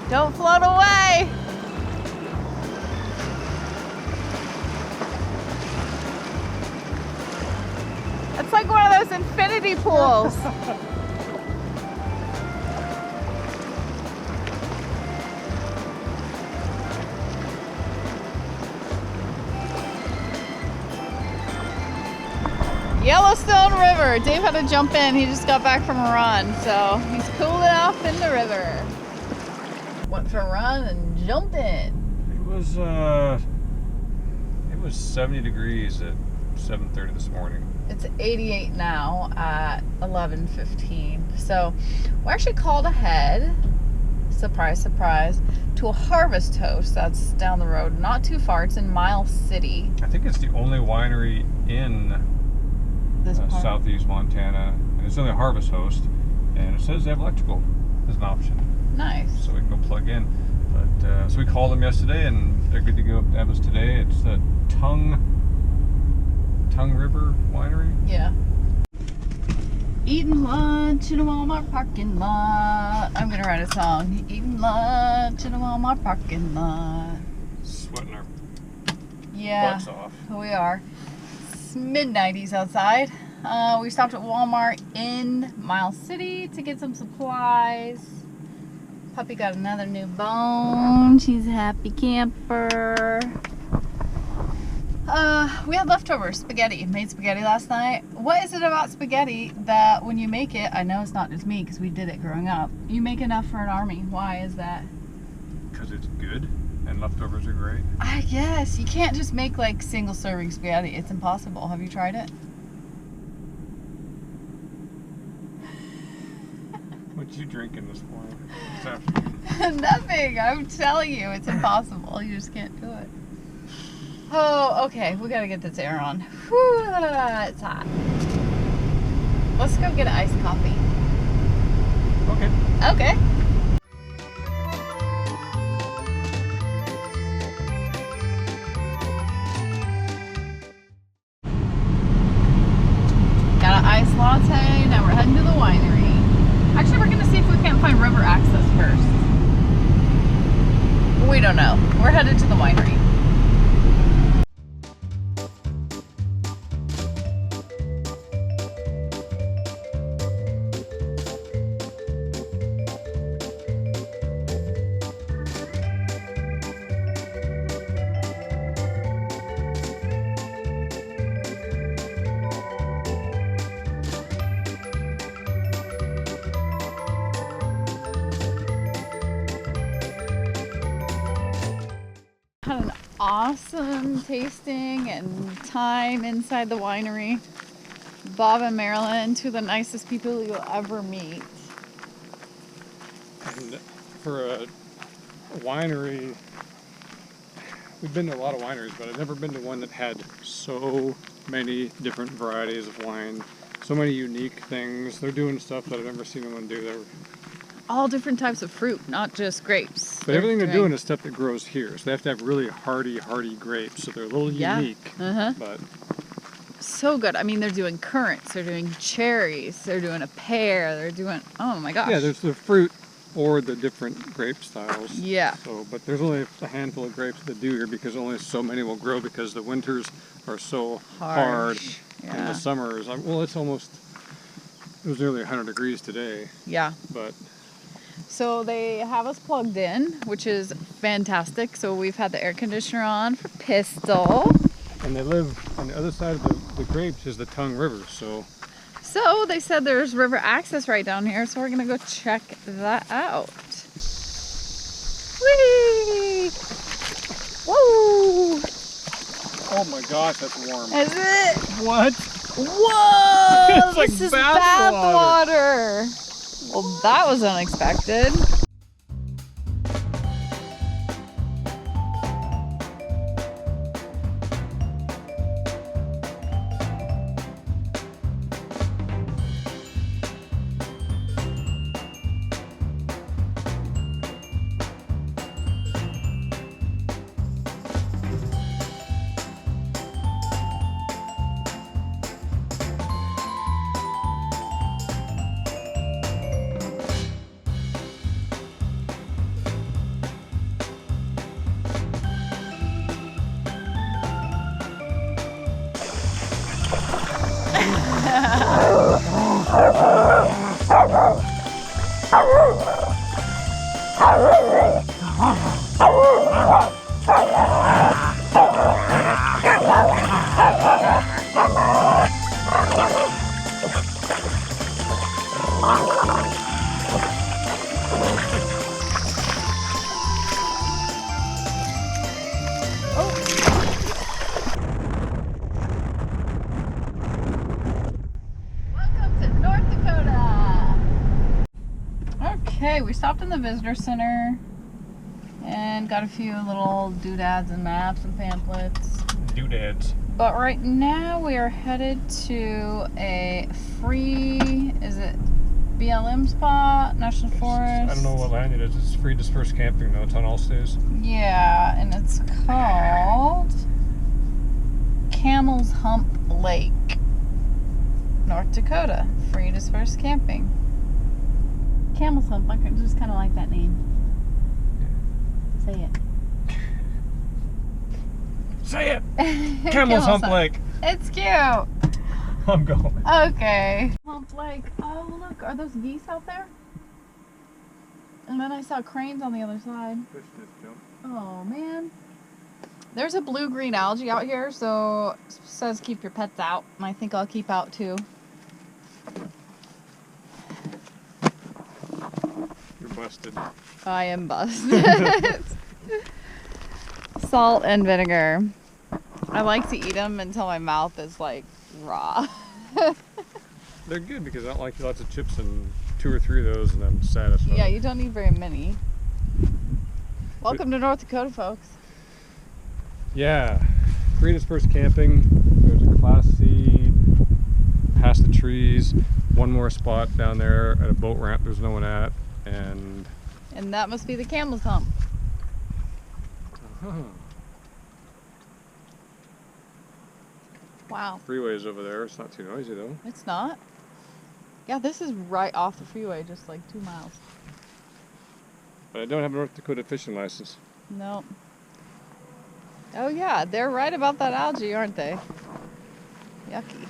Don't float away. It's like one of those infinity pools. Yellowstone River. Dave had to jump in. He just got back from a run, so he's cooling off in the river. Went for a run and jumped in. It was 70 degrees at 7:30 this morning. It's 88 now at 11:15. So we actually called ahead, surprise, surprise, to a Harvest Toast that's down the road, not too far. It's in Miles City. I think it's the only winery in southeast Montana, and it's only a Harvest Host, and it says they have electrical as an option. Nice. So we can go plug in. But so we called them yesterday, and they're good to go. That was today. It's the Tongue River Winery. Yeah. Eating lunch in a Walmart parking lot. I'm gonna write a song. Eating lunch in a Walmart parking lot. Sweating our butts butts off. We are. It's mid-90s outside. We stopped at Walmart in Miles City to get some supplies. Puppy got another new bone. She's a happy camper. We had leftover spaghetti. Made spaghetti last night. What is it about spaghetti that when you make it, I know it's not just me because we did it growing up, you make enough for an army? Why is that? Because it's good and leftovers are great. I guess. You can't just make like single serving spaghetti. It's impossible. Have you tried it? What you drinking this morning? This afternoon? Nothing. I'm telling you, it's impossible. You just can't do it. Oh, okay. We gotta get this air on. Whew, it's hot. Let's go get an iced coffee. Okay. Okay. Got an iced latte. Now we're heading to the winery. Actually, we're gonna see if we can't find river access first. We don't know. We're headed to the winery. Had an awesome tasting and time inside the winery. Bob and Marilyn, two of the nicest people you'll ever meet. And for a winery, we've been to a lot of wineries, but I've never been to one that had so many different varieties of wine, so many unique things. They're doing stuff that I've never seen anyone do. They're All different types of fruit, not just grapes. But everything they're doing is stuff that grows here. So they have to have really hardy grapes. So they're a little unique. But so good. I mean, they're doing currants, they're doing cherries, they're doing a pear, they're doing, oh my gosh. Yeah, there's the fruit or the different grape styles. Yeah. So, but there's only a handful of grapes that do here because only so many will grow because the winters are so hard. Yeah. And the summers, well, it was nearly 100 degrees today. Yeah. But so they have us plugged in, which is fantastic. So we've had the air conditioner on for Pistol. And they live on the other side of the grapes is the Tongue River, so they said there's river access right down here, so we're gonna go check that out. Whee! Whoa! Oh my gosh, that's warm. Is it? What? Whoa! It's like this is bath water. Well, that was unexpected. Welcome to North Dakota. Okay, we stopped in the visitor center and got a few little doodads and maps and pamphlets. Doodads. But right now we are headed to a free, is it BLM spot, National Forest? I don't know what land it is. It's free dispersed camping though. It's on all stays. Yeah, and it's called Camel's Hump Lake, North Dakota. Free dispersed camping. Camel's Hump, I just kind of like that name. Say it. Say it! Camel's Hump Lake. It's cute. I'm going. Okay. Hump Lake. Oh, look, are those geese out there? And then I saw cranes on the other side. Fish just jumped. Oh, man. There's a blue-green algae out here, so it says keep your pets out. And I think I'll keep out, too. You're busted. I am busted. Salt and vinegar. I like to eat them until my mouth is, like, raw. They're good because I don't like lots of chips and 2 or 3 of those and I'm satisfied. Yeah, you don't need very many. Welcome to North Dakota, folks. Yeah. Free dispersed camping. There's a Class C past the trees. One more spot down there at a boat ramp there's no one at. And that must be the Camel's Hump. Wow. Freeway's over there. It's not too noisy though. It's not? Yeah, this is right off the freeway, just like 2 miles. But I don't have a North Dakota fishing license. Nope. Oh yeah, they're right about that algae, aren't they? Yucky.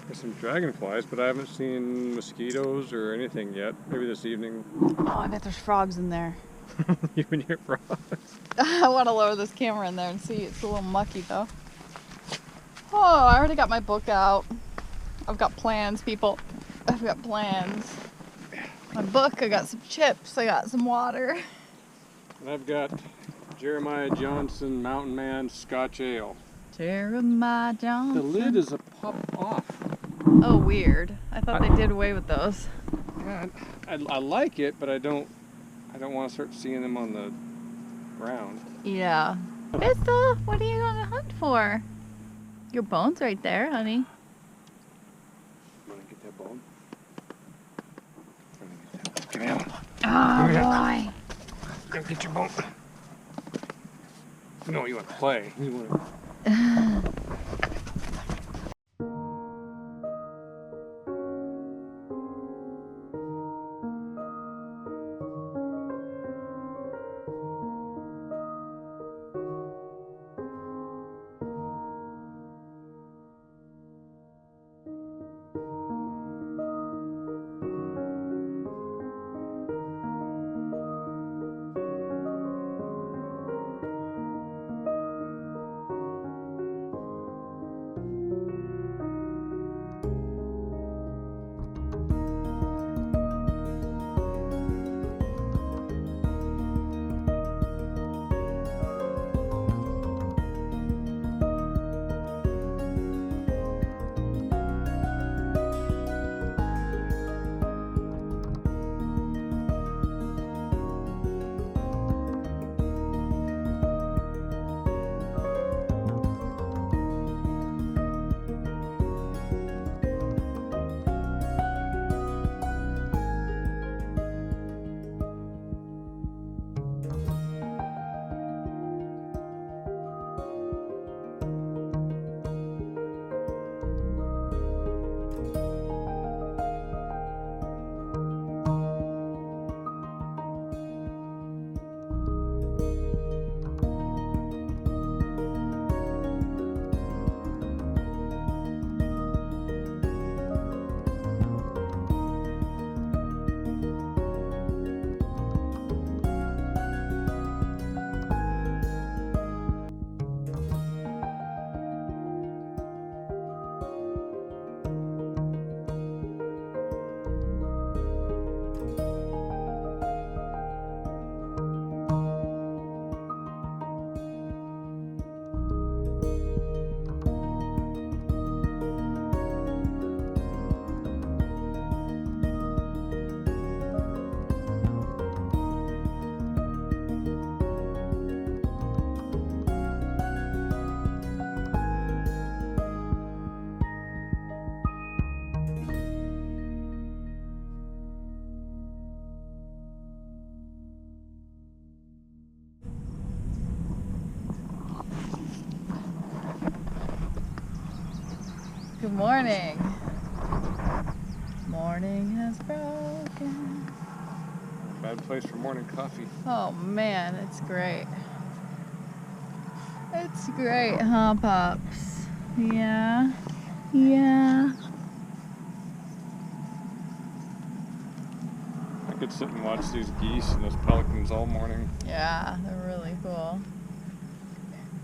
There's some dragonflies, but I haven't seen mosquitoes or anything yet. Maybe this evening. Oh, I bet there's frogs in there. You and your frogs. I want to lower this camera in there and see. It's a little mucky though. Oh, I already got my book out. I've got plans, people. I've got plans. My book, I got some chips, I got some water. And I've got Jeremiah Johnson Mountain Man Scotch Ale. Jeremiah Johnson. The lid is a pop off. Oh, weird. I thought they did away with those. Yeah, I like it, but I don't want to start seeing them on the ground. Yeah. Pistol, what are you on a hunt for? Your bone's right there, honey. Want to get that bone? Come here. Oh, Here. boy. Go get your bone. No, you want to play. You want to... Good morning. Morning has broken. Bad place for morning coffee. Oh man, it's great. It's great, huh, Pops? Yeah. Yeah. I could sit and watch these geese and those pelicans all morning. Yeah, they're really cool.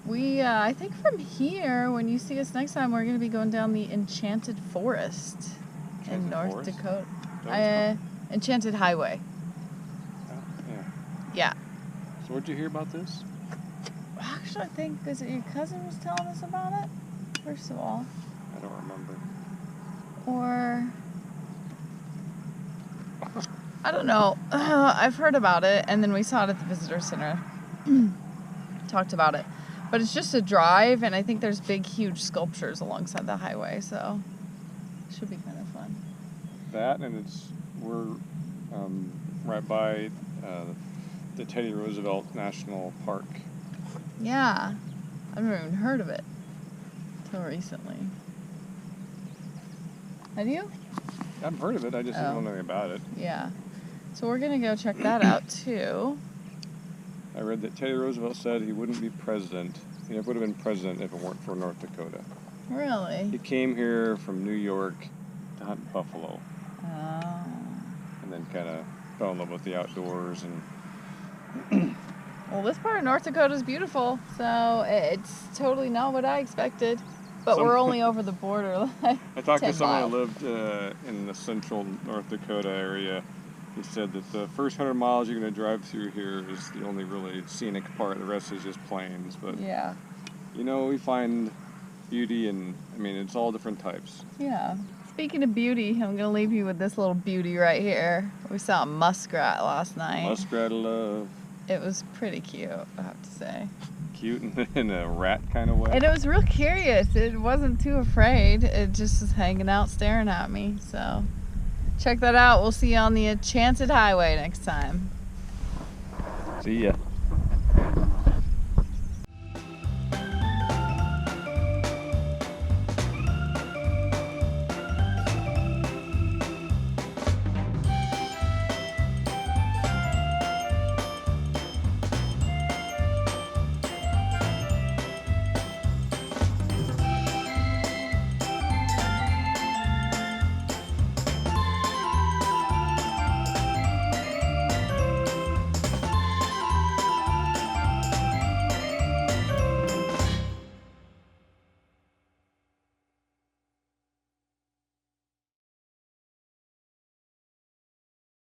We, I think from here, when you see us next time, we're going to be going down the Enchanted Forest in North Dakota. Enchanted Highway. Yeah. Yeah. So what'd you hear about this? Actually, I think, is it your cousin was telling us about it? First of all. I don't remember. Or... I don't know. I've heard about it, and then we saw it at the visitor center. Talked about it. But it's just a drive, and I think there's big, huge sculptures alongside the highway, so it should be kind of fun. That, and we're right by the Teddy Roosevelt National Park. Yeah. I've never even heard of it until recently. Have you? I've heard of it, I just didn't know anything about it. Yeah. So we're going to go check that out, too. I read that Teddy Roosevelt said he wouldn't be president. He never would have been president if it weren't for North Dakota. Really? He came here from New York to hunt buffalo. Oh. And then kind of fell in love with the outdoors. And Well, this part of North Dakota is beautiful, so it's totally not what I expected. But we're only over the border. Like I talked to 10 someone miles. who lived in the central North Dakota area. He said that the first 100 miles you're going to drive through here is the only really scenic part. The rest is just plains. But, Yeah. you know, we find beauty, and I mean, it's all different types. Yeah. Speaking of beauty, I'm going to leave you with this little beauty right here. We saw a muskrat last night. Muskrat love. It was pretty cute, I have to say. Cute in a rat kind of way. And it was real curious. It wasn't too afraid. It just was hanging out staring at me. So check that out. We'll see you on the Enchanted Highway next time. See ya.